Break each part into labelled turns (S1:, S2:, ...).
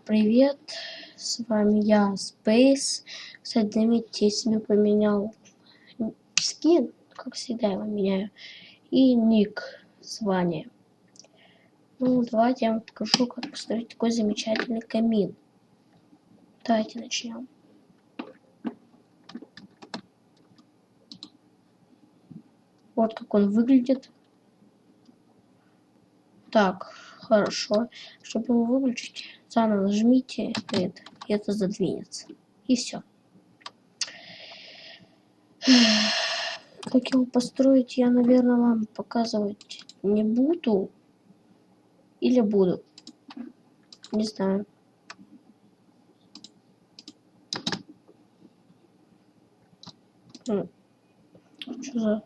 S1: Привет, с вами я, Space. Кстати, заметьте, я себе поменял скин, как всегда его меняю, и ник, звание. Ну, давайте я вам покажу, как построить такой замечательный камин. Давайте начнем. Вот как он выглядит. Так, хорошо. Чтобы его выключить, заново нажмите это, и это задвинется. И все. Как его построить, я, наверное, вам показывать не буду. Или буду. Не знаю. Что за...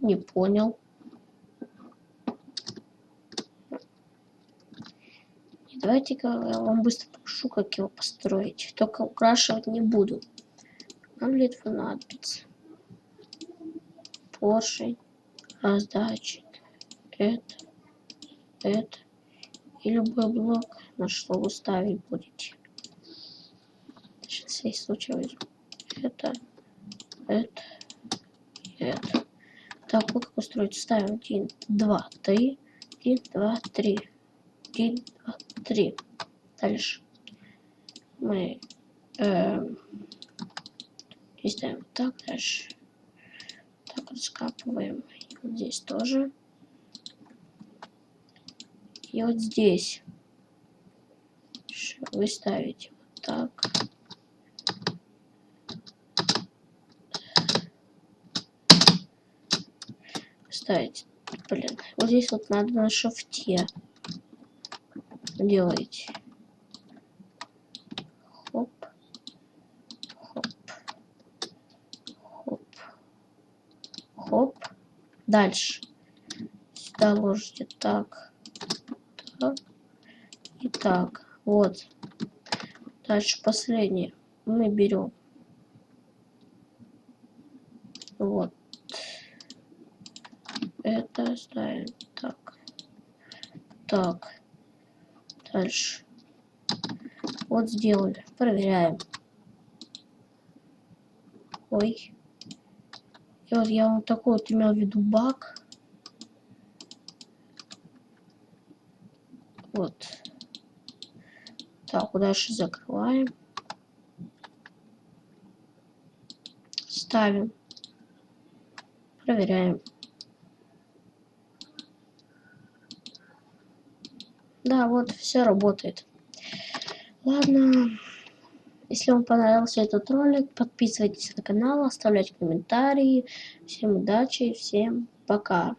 S1: Не понял. Давайте-ка я вам быстро покажу, как его построить. Только украшивать не буду. Нам для этого понадобится поршень, раздатчик, это и любой блок, на что вы ставить будете. Сейчас всякий случай возьму это. Так, вот как устроить. Ставим 1, 2, 3. 1, 2, 3. 1, 2, 3. Дальше мы здесь ставим так, дальше так раскапываем. Вот здесь тоже. И вот здесь вы ставите вот так. Ставите, блин, вот здесь вот надо на шифте делаете. Хоп, хоп, хоп, хоп. Дальше сюда ложите так, так и так. Вот. Дальше последнее мы берем. Вот. Это ставим так. Так. Дальше. Вот сделали. Проверяем. Ой. И вот я вот такой вот имел в виду баг. Вот. Так, дальше закрываем. Ставим. Проверяем. Да, вот, все работает. Ладно. Если вам понравился этот ролик, подписывайтесь на канал, оставляйте комментарии. Всем удачи, всем пока.